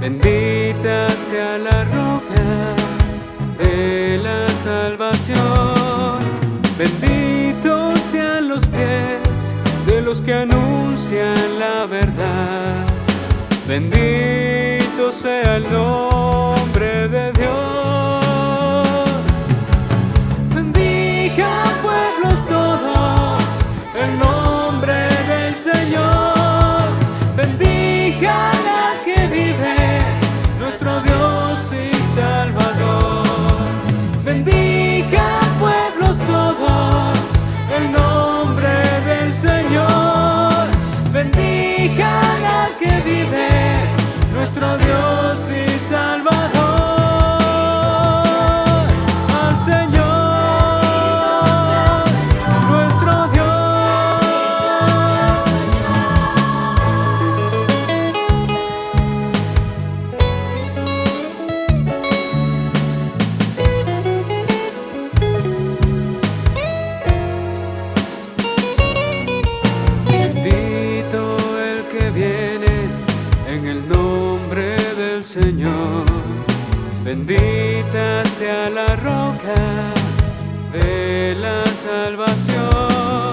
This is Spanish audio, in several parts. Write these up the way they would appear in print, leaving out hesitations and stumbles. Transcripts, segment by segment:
Bendita sea la roca de la salvación. Benditos sean los pies de los que anuncian la verdad. Bendito sea el nombre de Dios. Bendiga pueblos todos el nombre del Señor. Bendiga la que vive, nuestro Dios y Salvador. Bendiga pueblos todos el nombre del Señor. Bendiga la que vive, nuestro Dios y Salvador. Al Señor, nuestro Dios. Bendito el que viene en el nombre del Señor. Bendita sea la roca de la salvación.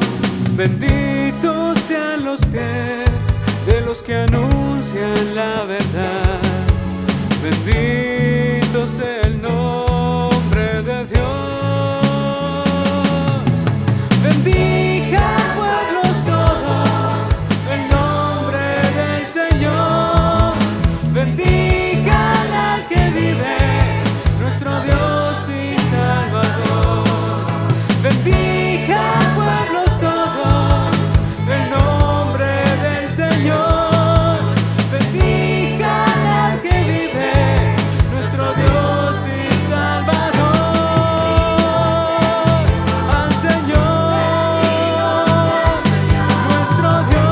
Benditos sean los pies de los que anuncian la verdad. Bendito sea el nombre de Dios. Bendiga pueblos todos el nombre del Señor. Bendiga la que vive, nuestro Dios y Salvador. Bendiga pueblos todos el nombre del Señor. Bendiga la que vive, nuestro Dios y Salvador. Al Señor, nuestro Dios.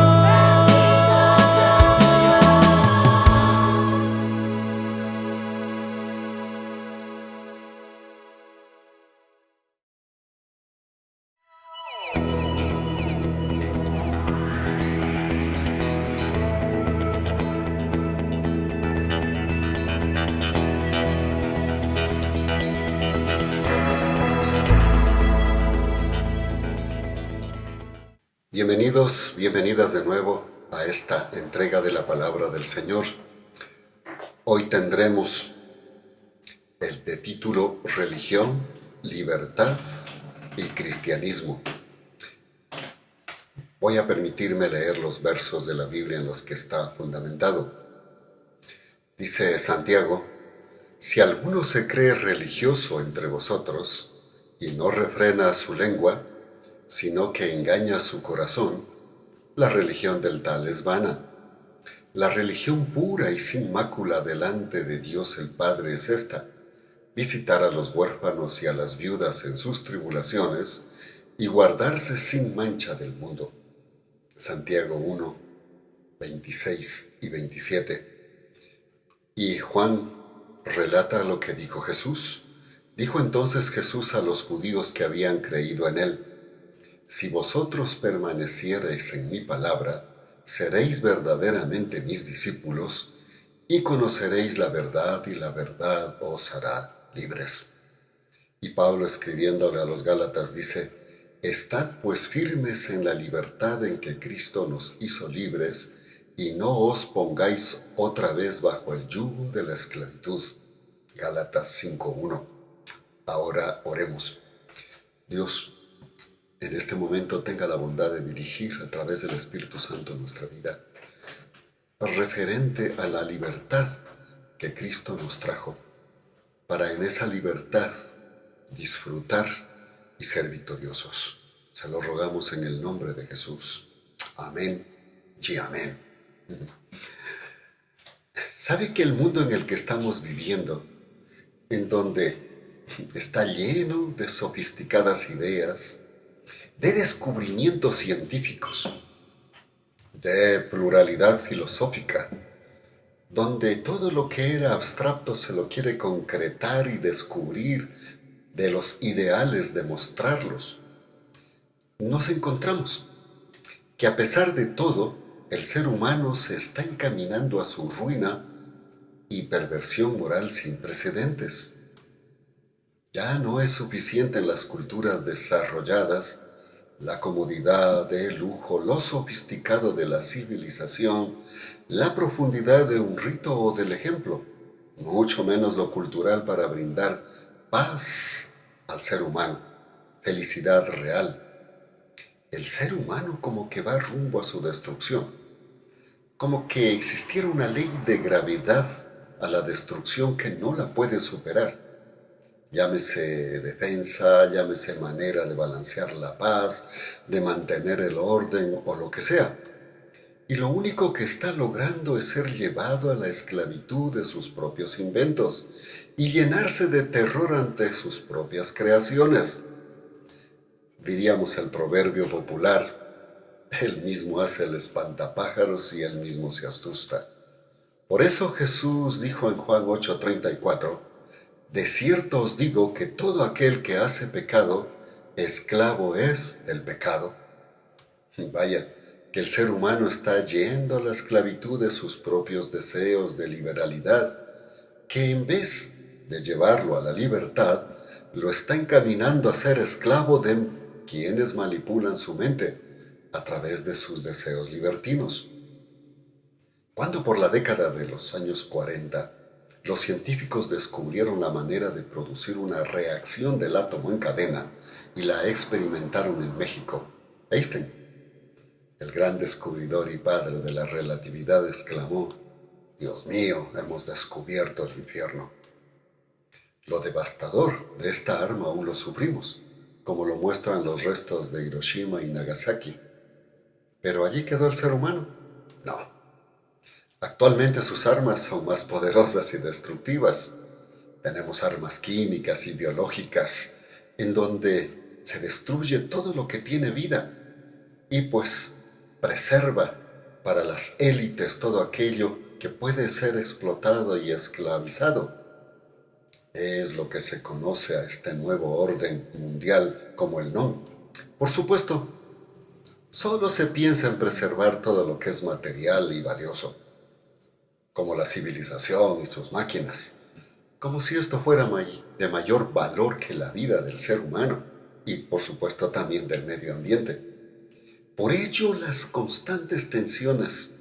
Bienvenidos, bienvenidas de nuevo a esta entrega de la palabra del Señor. Hoy tendremos el de título Religión, Libertad y Cristianismo. Voy a permitirme leer los versos de la Biblia en los que está fundamentado. Dice Santiago: si alguno se cree religioso entre vosotros y no refrena su lengua, sino que engaña su corazón, la religión del tal es vana. La religión pura y sin mácula delante de Dios el Padre es esta: visitar a los huérfanos y a las viudas en sus tribulaciones y guardarse sin mancha del mundo. Santiago 1, 26 y 27. Y Juan relata lo que dijo Jesús. Dijo entonces Jesús a los judíos que habían creído en él: si vosotros permaneciereis en mi palabra, seréis verdaderamente mis discípulos y conoceréis la verdad, y la verdad os hará libres. Y Pablo, escribiéndole a los Gálatas, dice: estad pues firmes en la libertad en que Cristo nos hizo libres, y no os pongáis otra vez bajo el yugo de la esclavitud. Gálatas 5:1. Ahora oremos. Dios, en este momento tenga la bondad de dirigir a través del Espíritu Santo nuestra vida, referente a la libertad que Cristo nos trajo, para en esa libertad disfrutar y ser victoriosos. Se lo rogamos en el nombre de Jesús. Amén y amén. ¿Sabe que el mundo en el que estamos viviendo, en donde está lleno de sofisticadas ideas, de descubrimientos científicos, de pluralidad filosófica, donde todo lo que era abstracto se lo quiere concretar y descubrir, de los ideales demostrarlos, nos encontramos que a pesar de todo, el ser humano se está encaminando a su ruina y perversión moral sin precedentes. Ya no es suficiente en las culturas desarrolladas la comodidad, el lujo, lo sofisticado de la civilización, la profundidad de un rito o del ejemplo, mucho menos lo cultural para brindar paz al ser humano, felicidad real. El ser humano como que va rumbo a su destrucción, como que existiera una ley de gravedad a la destrucción que no la puede superar. Llámese defensa, llámese manera de balancear la paz, de mantener el orden o lo que sea. Y lo único que está logrando es ser llevado a la esclavitud de sus propios inventos y llenarse de terror ante sus propias creaciones. Diríamos el proverbio popular, él mismo hace el espantapájaros y él mismo se asusta. Por eso Jesús dijo en Juan 8:34, de cierto os digo que todo aquel que hace pecado, esclavo es del pecado. Vaya, que el ser humano está yendo a la esclavitud de sus propios deseos de liberalidad, que en vez de llevarlo a la libertad, lo está encaminando a ser esclavo de quienes manipulan su mente a través de sus deseos libertinos. Cuando por la década de los años 40, los científicos descubrieron la manera de producir una reacción del átomo en cadena y la experimentaron en México, Einstein, el gran descubridor y padre de la relatividad, exclamó, Dios mío, hemos descubierto el infierno. Lo devastador de esta arma aún lo sufrimos, como lo muestran los restos de Hiroshima y Nagasaki. ¿Pero allí quedó el ser humano? No. Actualmente sus armas son más poderosas y destructivas. Tenemos armas químicas y biológicas en donde se destruye todo lo que tiene vida y pues preserva para las élites todo aquello que puede ser explotado y esclavizado. Es lo que se conoce a este nuevo orden mundial como el NON. Por supuesto, solo se piensa en preservar todo lo que es material y valioso, como la civilización y sus máquinas, como si esto fuera de mayor valor que la vida del ser humano y por supuesto también del medio ambiente. Por ello las constantes tensiones,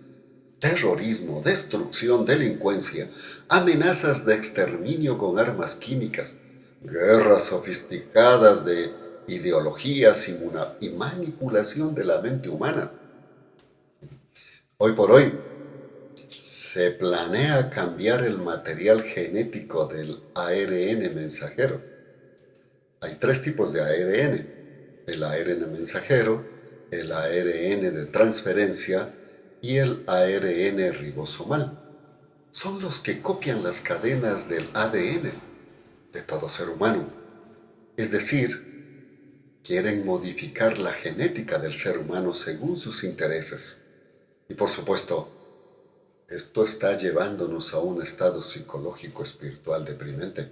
terrorismo, destrucción, delincuencia, amenazas de exterminio con armas químicas, guerras sofisticadas de ideologías y manipulación de la mente humana. Hoy por hoy, se planea cambiar el material genético del ARN mensajero. Hay 3 tipos de ARN, el ARN mensajero, el ARN de transferencia y el ARN ribosomal. Son los que copian las cadenas del ADN de todo ser humano. Es decir, quieren modificar la genética del ser humano según sus intereses. Y por supuesto, esto está llevándonos a un estado psicológico espiritual deprimente.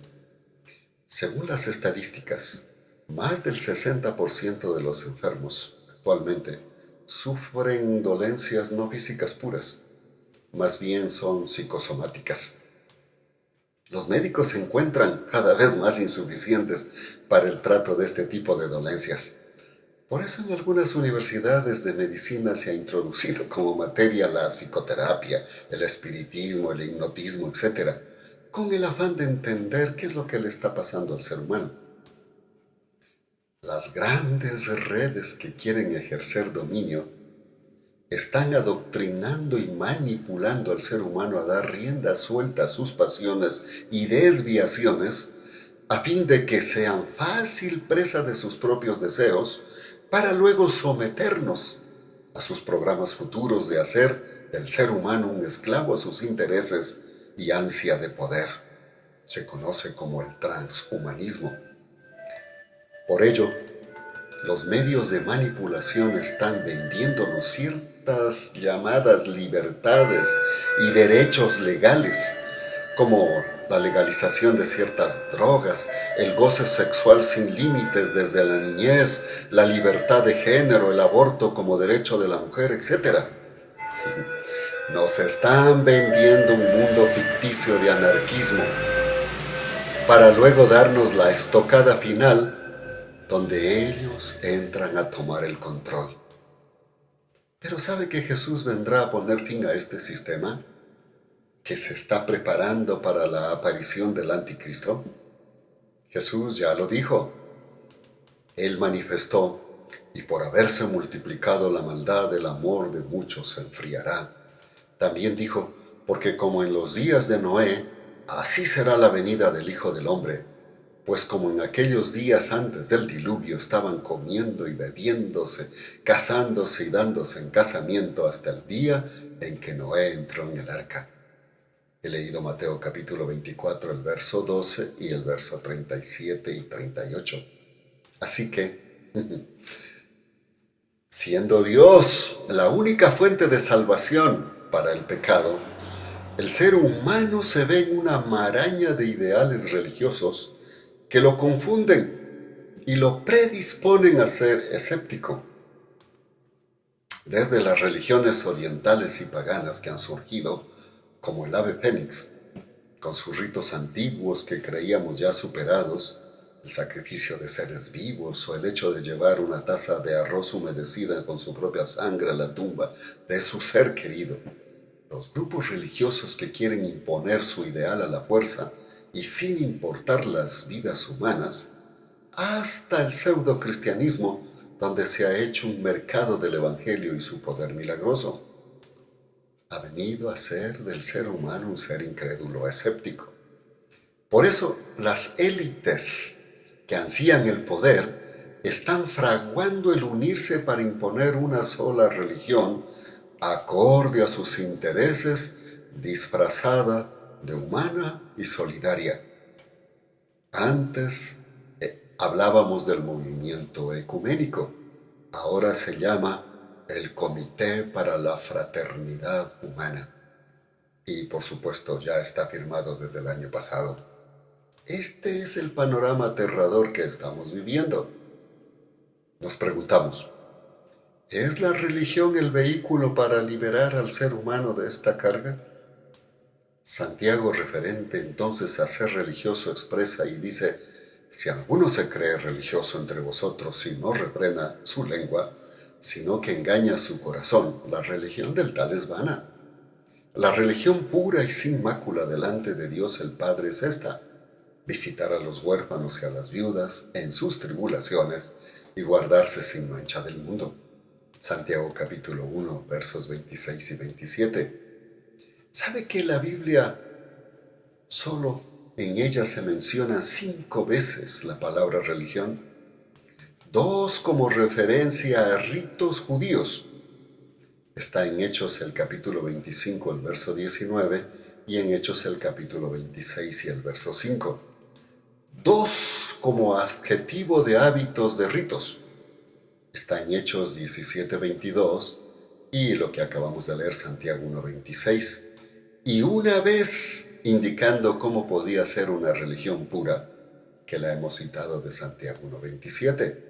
Según las estadísticas, más del 60% de los enfermos actualmente sufren dolencias no físicas puras, más bien son psicosomáticas. Los médicos se encuentran cada vez más insuficientes para el trato de este tipo de dolencias. Por eso en algunas universidades de medicina se ha introducido como materia la psicoterapia, el espiritismo, el hipnotismo, etc., con el afán de entender qué es lo que le está pasando al ser humano. Las grandes redes que quieren ejercer dominio están adoctrinando y manipulando al ser humano a dar rienda suelta a sus pasiones y desviaciones a fin de que sean fácil presa de sus propios deseos para luego someternos a sus programas futuros de hacer del ser humano un esclavo a sus intereses y ansia de poder. Se conoce como el transhumanismo. Por ello, los medios de manipulación están vendiéndonos ciertas llamadas libertades y derechos legales, como la legalización de ciertas drogas, el goce sexual sin límites desde la niñez, la libertad de género, el aborto como derecho de la mujer, etc. Nos están vendiendo un mundo ficticio de anarquismo para luego darnos la estocada final donde ellos entran a tomar el control. Pero ¿sabe que Jesús vendrá a poner fin a este sistema? ¿Que se está preparando para la aparición del anticristo? Jesús ya lo dijo. Él manifestó, y por haberse multiplicado la maldad, el amor de muchos se enfriará. También dijo, porque como en los días de Noé, así será la venida del Hijo del Hombre. Pues como en aquellos días antes del diluvio estaban comiendo y bebiéndose, casándose y dándose en casamiento hasta el día en que Noé entró en el arca. He leído Mateo capítulo 24, el verso 12 y el verso 37 y 38. Así que, siendo Dios la única fuente de salvación para el pecado, el ser humano se ve en una maraña de ideales religiosos que lo confunden y lo predisponen a ser escéptico. Desde las religiones orientales y paganas que han surgido, como el ave fénix, con sus ritos antiguos que creíamos ya superados, el sacrificio de seres vivos o el hecho de llevar una taza de arroz humedecida con su propia sangre a la tumba de su ser querido. Los grupos religiosos que quieren imponer su ideal a la fuerza y sin importar las vidas humanas, hasta el pseudo-cristianismo, donde se ha hecho un mercado del evangelio y su poder milagroso, ha venido a ser del ser humano un ser incrédulo, escéptico. Por eso las élites que ansían el poder están fraguando el unirse para imponer una sola religión acorde a sus intereses, disfrazada de humana y solidaria. Antes hablábamos del movimiento ecuménico, ahora se llama el Comité para la Fraternidad Humana. Y por supuesto ya está firmado desde el año pasado. Este es el panorama aterrador que estamos viviendo. Nos preguntamos, ¿es la religión el vehículo para liberar al ser humano de esta carga? Santiago, referente entonces a ser religioso, expresa y dice, si alguno se cree religioso entre vosotros y no refrena su lengua, sino que engaña su corazón, la religión del tal es vana. La religión pura y sin mácula delante de Dios el Padre es esta: visitar a los huérfanos y a las viudas en sus tribulaciones y guardarse sin mancha del mundo. Santiago capítulo 1, versos 26 y 27. ¿Sabe que la Biblia solo en ella se menciona 5 veces la palabra religión? 2 como referencia a ritos judíos. Está en Hechos el capítulo 25, el verso 19, y en Hechos el capítulo 26 y el verso 5. 2 como adjetivo de hábitos de ritos. Está en Hechos 17, 22 y lo que acabamos de leer, Santiago 1, 26. Y una vez indicando cómo podía ser una religión pura, que la hemos citado de Santiago 1, 27.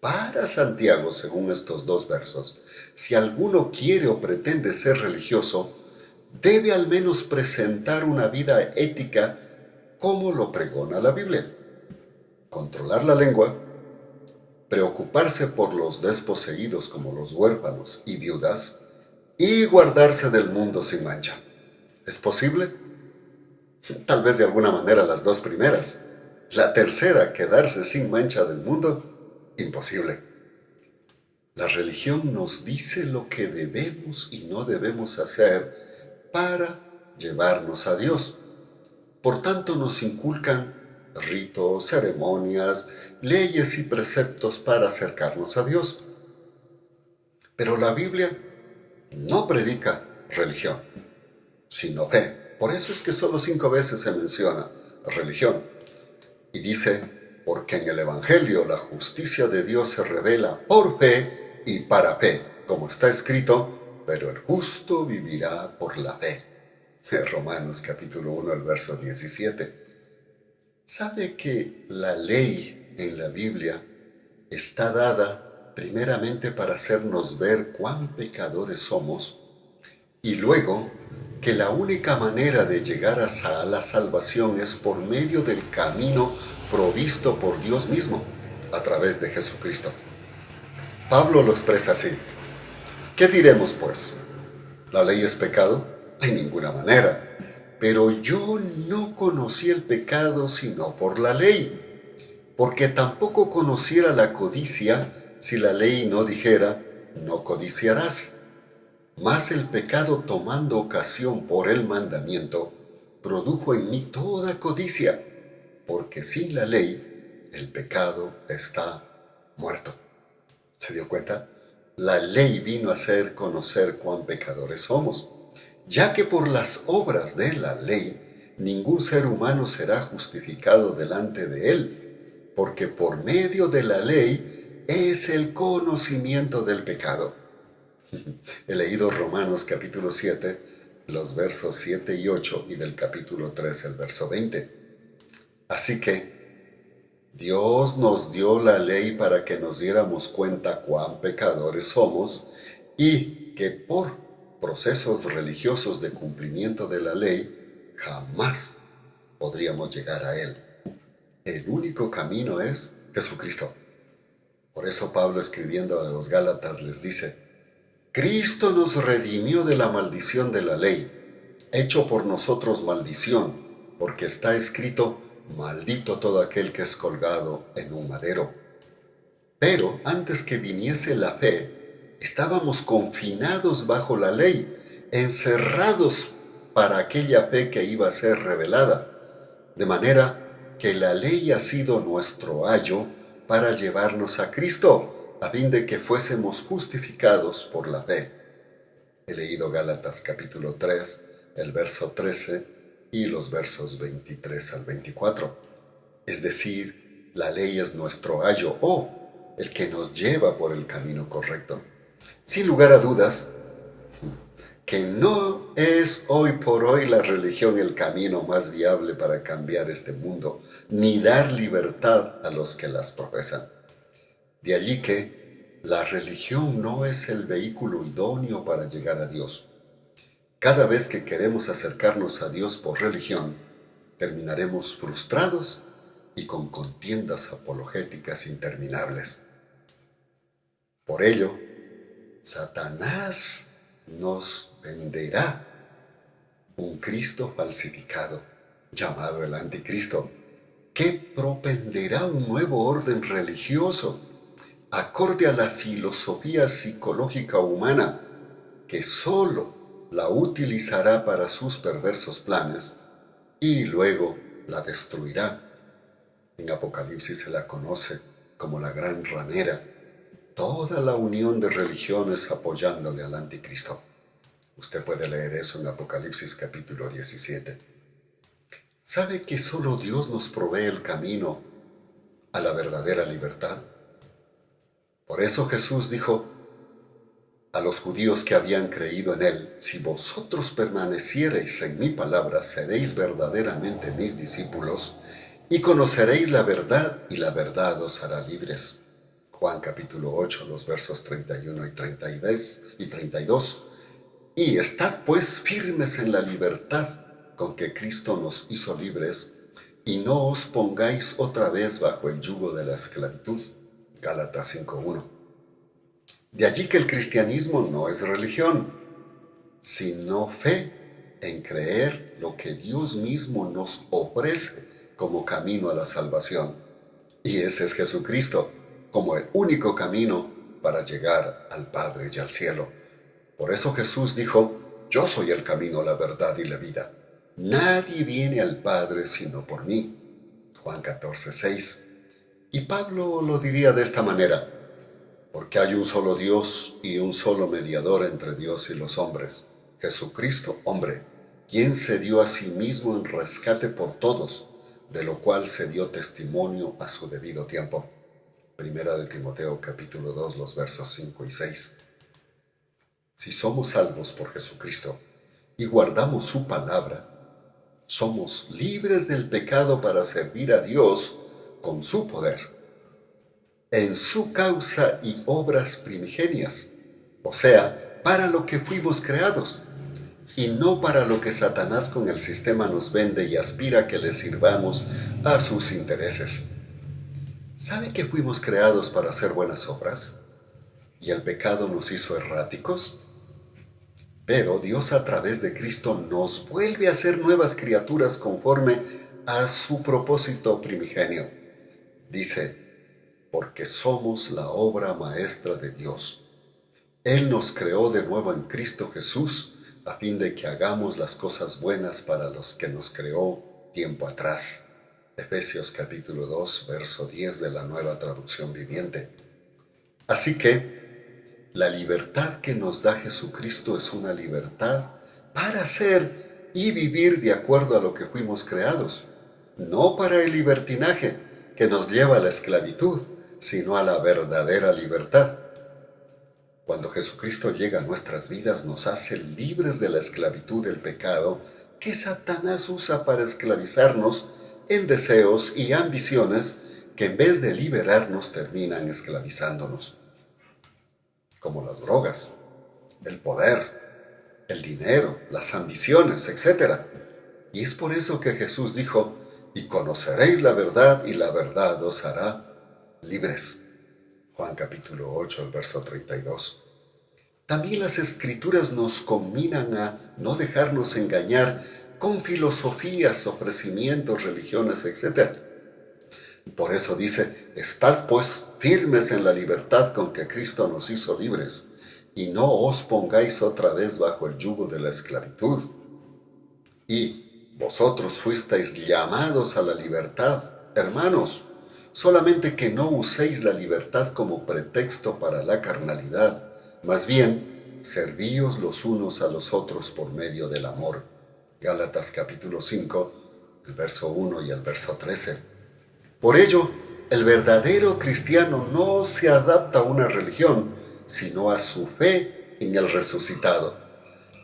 Para Santiago, según estos 2 versos, si alguno quiere o pretende ser religioso, debe al menos presentar una vida ética como lo pregona la Biblia. Controlar la lengua, preocuparse por los desposeídos como los huérfanos y viudas, y guardarse del mundo sin mancha. ¿Es posible? Tal vez de alguna manera las 2 primeras. La tercera, quedarse sin mancha del mundo, imposible. La religión nos dice lo que debemos y no debemos hacer para llevarnos a Dios. Por tanto, nos inculcan ritos, ceremonias, leyes y preceptos para acercarnos a Dios. Pero la Biblia no predica religión, sino fe. Por eso es que solo 5 veces se menciona religión. Y dice, porque en el Evangelio la justicia de Dios se revela por fe y para fe, como está escrito, pero el justo vivirá por la fe. Romanos capítulo 1, el verso 17. ¿Sabe que la ley en la Biblia está dada primeramente para hacernos ver cuán pecadores somos Y luego, que la única manera de llegar a la salvación es por medio del camino provisto por Dios mismo, a través de Jesucristo. Pablo lo expresa así. ¿Qué diremos pues? ¿La ley es pecado? En ninguna manera. Pero yo no conocí el pecado sino por la ley, porque tampoco conociera la codicia si la ley no dijera, no codiciarás. Mas el pecado, tomando ocasión por el mandamiento, produjo en mí toda codicia, porque sin la ley el pecado está muerto. ¿Se dio cuenta? La ley vino a hacer conocer cuán pecadores somos, ya que por las obras de la ley ningún ser humano será justificado delante de él, porque por medio de la ley es el conocimiento del pecado. He leído Romanos capítulo 7, los versos 7 y 8, y del capítulo 3, el verso 20. Así que Dios nos dio la ley para que nos diéramos cuenta cuán pecadores somos y que por procesos religiosos de cumplimiento de la ley jamás podríamos llegar a Él. El único camino es Jesucristo. Por eso Pablo, escribiendo a los Gálatas, les dice: Cristo nos redimió de la maldición de la ley, hecho por nosotros maldición, porque está escrito: maldito todo aquel que es colgado en un madero. Pero antes que viniese la fe, estábamos confinados bajo la ley, encerrados para aquella fe que iba a ser revelada, de manera que la ley ha sido nuestro ayo para llevarnos a Cristo, a fin de que fuésemos justificados por la fe. He leído Gálatas capítulo 3, el verso 13 y los versos 23 al 24. Es decir, la ley es nuestro ayo o el que nos lleva por el camino correcto. Sin lugar a dudas, que no es hoy por hoy la religión el camino más viable para cambiar este mundo, ni dar libertad a los que las profesan. De allí que la religión no es el vehículo idóneo para llegar a Dios. Cada vez que queremos acercarnos a Dios por religión, terminaremos frustrados y con contiendas apologéticas interminables. Por ello, Satanás nos venderá un Cristo falsificado, llamado el Anticristo, que propenderá un nuevo orden religioso, acorde a la filosofía psicológica humana, que sólo la utilizará para sus perversos planes y luego la destruirá. En Apocalipsis se la conoce como la gran ramera, toda la unión de religiones apoyándole al Anticristo. Usted puede leer eso en Apocalipsis capítulo 17. ¿Sabe que solo Dios nos provee el camino a la verdadera libertad? Por eso Jesús dijo a los judíos que habían creído en Él: si vosotros permaneciereis en mi palabra, seréis verdaderamente mis discípulos y conoceréis la verdad, y la verdad os hará libres. Juan capítulo 8, los versos 31 y 32. Y estad pues firmes en la libertad con que Cristo nos hizo libres, y no os pongáis otra vez bajo el yugo de la esclavitud. Gálatas 5:1. De allí que el cristianismo no es religión, sino fe en creer lo que Dios mismo nos ofrece como camino a la salvación. Y ese es Jesucristo, como el único camino para llegar al Padre y al cielo. Por eso Jesús dijo: yo soy el camino, la verdad y la vida. Nadie viene al Padre sino por mí. Juan 14:6. Y Pablo lo diría de esta manera: porque hay un solo Dios y un solo mediador entre Dios y los hombres, Jesucristo, hombre, quien se dio a sí mismo en rescate por todos, de lo cual se dio testimonio a su debido tiempo. Primera de Timoteo capítulo 2, los versos 5 y 6. Si somos salvos por Jesucristo y guardamos su palabra, somos libres del pecado para servir a Dios con su poder, en su causa y obras primigenias, o sea, para lo que fuimos creados, y no para lo que Satanás con el sistema nos vende y aspira a que le sirvamos a sus intereses. ¿Sabe que fuimos creados para hacer buenas obras? ¿Y el pecado nos hizo erráticos? Pero Dios a través de Cristo nos vuelve a ser nuevas criaturas conforme a su propósito primigenio. Dice, porque somos la obra maestra de Dios. Él nos creó de nuevo en Cristo Jesús a fin de que hagamos las cosas buenas para los que nos creó tiempo atrás. Efesios capítulo 2, verso 10 de la Nueva Traducción Viviente. Así que la libertad que nos da Jesucristo es una libertad para ser y vivir de acuerdo a lo que fuimos creados, no para el libertinaje que nos lleva a la esclavitud, sino a la verdadera libertad. Cuando Jesucristo llega a nuestras vidas, nos hace libres de la esclavitud del pecado que Satanás usa para esclavizarnos en deseos y ambiciones que en vez de liberarnos terminan esclavizándonos, como las drogas, el poder, el dinero, las ambiciones, etc. Y es por eso que Jesús dijo, y conoceréis la verdad, y la verdad os hará libres. Juan capítulo 8, el verso 32. También las Escrituras nos combinan a no dejarnos engañar con filosofías, ofrecimientos, religiones, etc. Por eso dice, estad pues firmes en la libertad con que Cristo nos hizo libres, y no os pongáis otra vez bajo el yugo de la esclavitud. Y vosotros fuisteis llamados a la libertad, hermanos, solamente que no uséis la libertad como pretexto para la carnalidad, más bien, servíos los unos a los otros por medio del amor. Gálatas capítulo 5, el verso 1 y el verso 13. Por ello, el verdadero cristiano no se adapta a una religión, sino a su fe en el resucitado.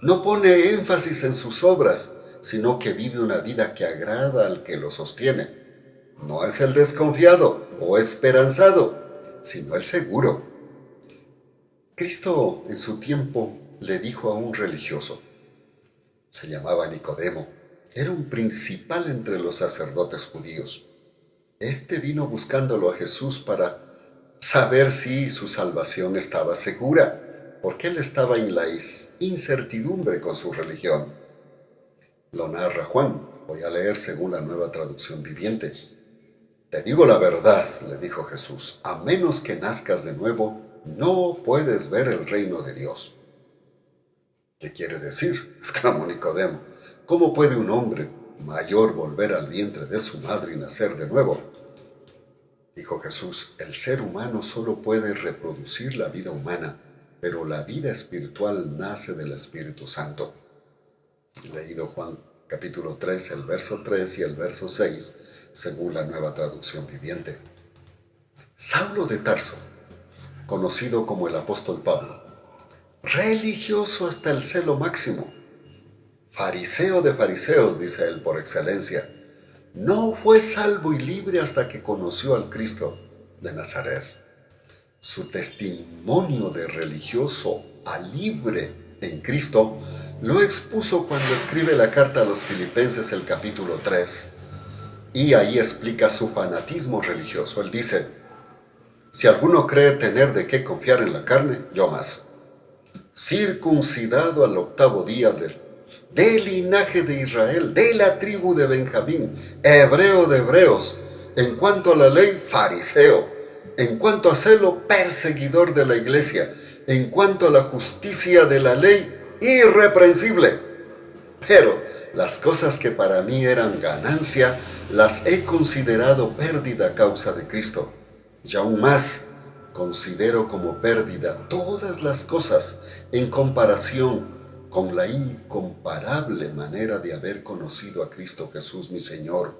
No pone énfasis en sus obras, sino que vive una vida que agrada al que lo sostiene. No es el desconfiado o esperanzado, sino el seguro. Cristo en su tiempo le dijo a un religioso, se llamaba Nicodemo, era un principal entre los sacerdotes judíos. Este vino buscándolo a Jesús para saber si su salvación estaba segura, porque él estaba en la incertidumbre con su religión. Lo narra Juan, voy a leer según la Nueva Traducción Viviente. Te digo la verdad, le dijo Jesús, a menos que nazcas de nuevo, no puedes ver el reino de Dios. ¿Qué quiere decir?, exclamó Nicodemo. ¿Cómo puede un hombre mayor volver al vientre de su madre y nacer de nuevo? Dijo Jesús, el ser humano solo puede reproducir la vida humana, pero la vida espiritual nace del Espíritu Santo. Leído Juan capítulo 3, el verso 3 y el verso 6, según la Nueva Traducción Viviente. Saulo de Tarso, conocido como el apóstol Pablo, religioso hasta el celo máximo, fariseo de fariseos, dice él por excelencia, no fue salvo y libre hasta que conoció al Cristo de Nazaret. Su testimonio de religioso a libre en Cristo lo expuso cuando escribe la carta a los Filipenses, el capítulo 3, y ahí explica su fanatismo religioso. Él dice, si alguno cree tener de qué confiar en la carne, yo más. Circuncidado al 8º día del linaje de Israel, de la tribu de Benjamín, hebreo de hebreos, en cuanto a la ley, fariseo, en cuanto a celo, perseguidor de la iglesia, en cuanto a la justicia de la ley, irreprensible. Pero las cosas que para mí eran ganancia, las he considerado pérdida a causa de Cristo. Y aún más, considero como pérdida todas las cosas en comparación con la incomparable manera de haber conocido a Cristo Jesús mi Señor.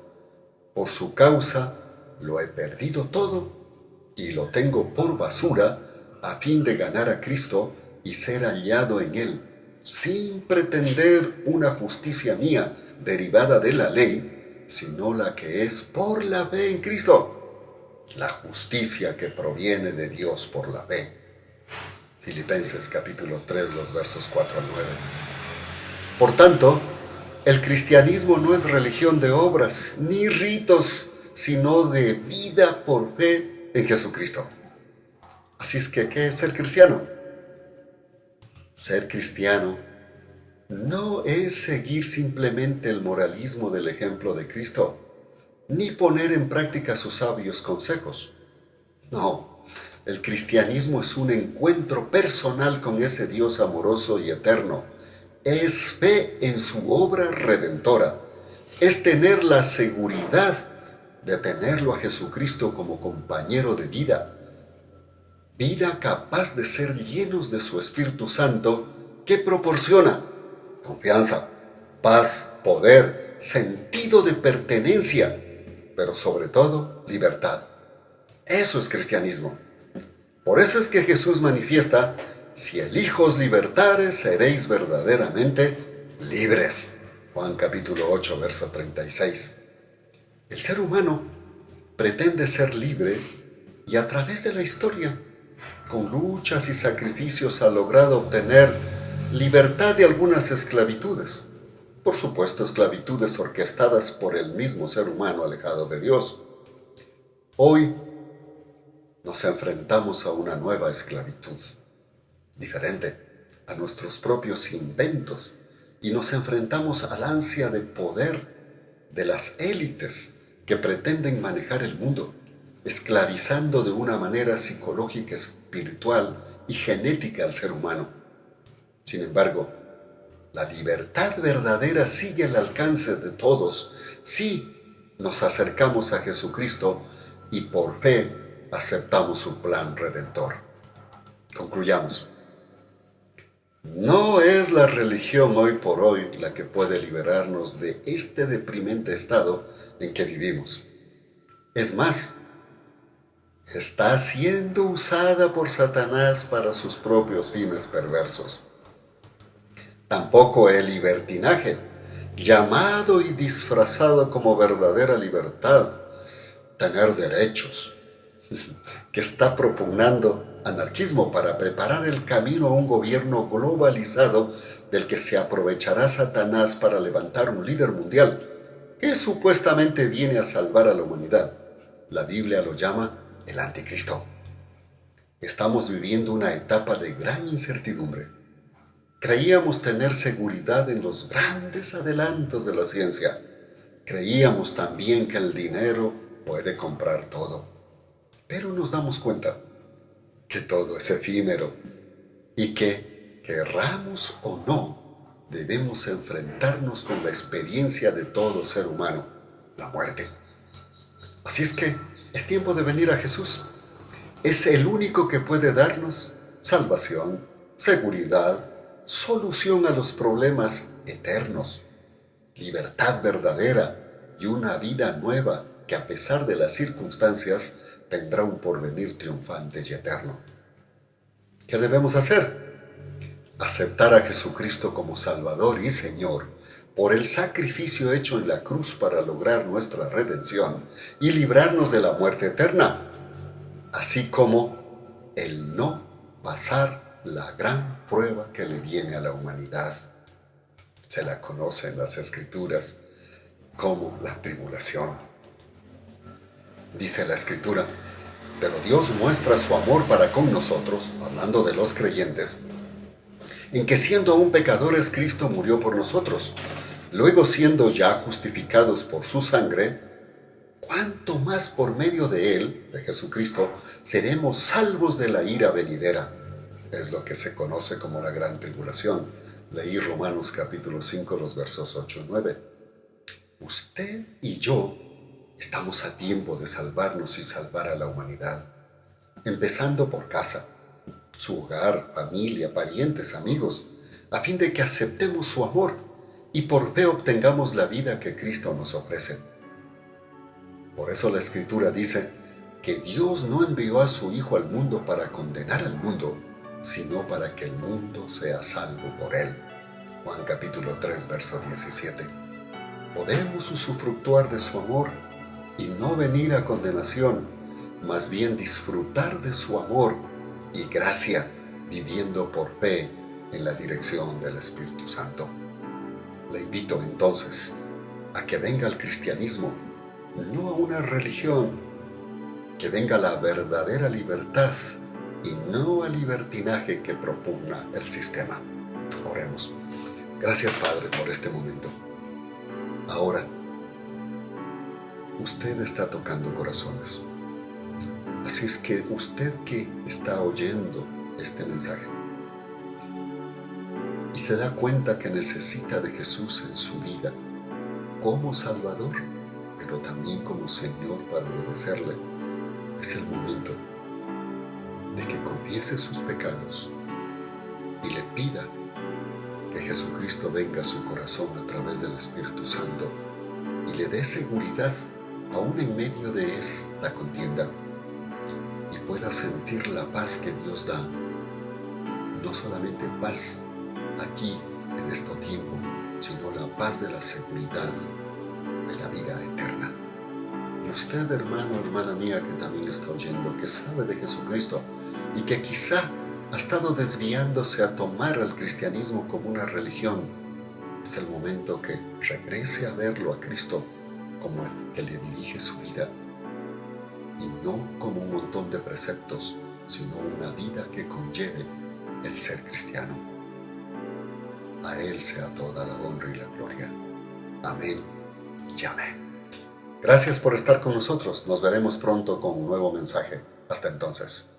Por su causa lo he perdido todo y lo tengo por basura a fin de ganar a Cristo y ser hallado en Él, sin pretender una justicia mía derivada de la ley, sino la que es por la fe en Cristo. La justicia que proviene de Dios por la fe. Filipenses capítulo 3, los versos 4 al 9. Por tanto, el cristianismo no es religión de obras ni ritos, sino de vida por fe en Jesucristo. Así es que, ¿qué es ser cristiano? Ser cristiano no es seguir simplemente el moralismo del ejemplo de Cristo, ni poner en práctica sus sabios consejos. No, el cristianismo es un encuentro personal con ese Dios amoroso y eterno. Es fe en su obra redentora. Es tener la seguridad de tenerlo a Jesucristo como compañero de vida. Vida capaz de ser llenos de su Espíritu Santo que proporciona confianza, paz, poder, sentido de pertenencia, pero sobre todo libertad. Eso es cristianismo. Por eso es que Jesús manifiesta: si el Hijo os libertare, seréis verdaderamente libres. Juan capítulo 8, verso 36. El ser humano pretende ser libre y a través de la historia, con luchas y sacrificios, ha logrado obtener libertad de algunas esclavitudes. Por supuesto, esclavitudes orquestadas por el mismo ser humano alejado de Dios. Hoy nos enfrentamos a una nueva esclavitud, diferente a nuestros propios inventos, y nos enfrentamos al ansia de poder de las élites que pretenden manejar el mundo, esclavizando de una manera psicológica, espiritual y genética al ser humano. Sin embargo, la libertad verdadera sigue al alcance de todos si nos acercamos a Jesucristo y por fe aceptamos su plan redentor. Concluyamos. No es la religión hoy por hoy la que puede liberarnos de este deprimente estado en que vivimos. Es más, está siendo usada por Satanás para sus propios fines perversos. Tampoco el libertinaje, llamado y disfrazado como verdadera libertad, tener derechos, que está propugnando anarquismo para preparar el camino a un gobierno globalizado del que se aprovechará Satanás para levantar un líder mundial que supuestamente viene a salvar a la humanidad. La Biblia lo llama el anticristo. Estamos viviendo una etapa de gran incertidumbre. Creíamos tener seguridad en los grandes adelantos de la ciencia. Creíamos también que el dinero puede comprar todo. Pero nos damos cuenta que todo es efímero y que, querramos o no, debemos enfrentarnos con la experiencia de todo ser humano, la muerte. Así es que es tiempo de venir a Jesús. Es el único que puede darnos salvación, seguridad, solución a los problemas eternos, libertad verdadera y una vida nueva que, a pesar de las circunstancias, tendrá un porvenir triunfante y eterno. ¿Qué debemos hacer? Aceptar a Jesucristo como Salvador y Señor por el sacrificio hecho en la cruz para lograr nuestra redención y librarnos de la muerte eterna, así como el no pasar la gran prueba que le viene a la humanidad. Se la conoce en las Escrituras como la tribulación. Dice la Escritura: pero Dios muestra su amor para con nosotros, hablando de los creyentes, en que siendo aún pecadores Cristo murió por nosotros. Luego, siendo ya justificados por su sangre, ¿cuánto más por medio de él, de Jesucristo, seremos salvos de la ira venidera? Es lo que se conoce como la gran tribulación. Leí Romanos capítulo 5, los versos 8 y 9. Usted y yo estamos a tiempo de salvarnos y salvar a la humanidad, empezando por casa, su hogar, familia, parientes, amigos, a fin de que aceptemos su amor y por fe obtengamos la vida que Cristo nos ofrece. Por eso la Escritura dice que Dios no envió a su Hijo al mundo para condenar al mundo, sino para que el mundo sea salvo por él. Juan capítulo 3, verso 17. Podemos usufructuar de su amor y no venir a condenación, más bien disfrutar de su amor y gracia, viviendo por fe en la dirección del Espíritu Santo. Le invito entonces a que venga al cristianismo, no a una religión, que venga la verdadera libertad y no al libertinaje que propugna el sistema. Oremos. Gracias, Padre, por este momento. Ahora, usted está tocando corazones. Así es que usted que está oyendo este mensaje y se da cuenta que necesita de Jesús en su vida como Salvador, pero también como Señor para obedecerle, es el momento de que confiese sus pecados y le pida que Jesucristo venga a su corazón a través del Espíritu Santo y le dé seguridad aún en medio de esta contienda y pueda sentir la paz que Dios da. No solamente paz aquí en este tiempo, sino la paz de la seguridad de la vida eterna. Y usted, hermano, hermana mía, que también está oyendo, que sabe de Jesucristo y que quizá ha estado desviándose a tomar el cristianismo como una religión, es el momento que regrese a verlo a Cristo como el que le dirige su vida, y no como un montón de preceptos, sino una vida que conlleve el ser cristiano. A Él sea toda la honra y la gloria. Amén y amén. Gracias por estar con nosotros. Nos veremos pronto con un nuevo mensaje. Hasta entonces.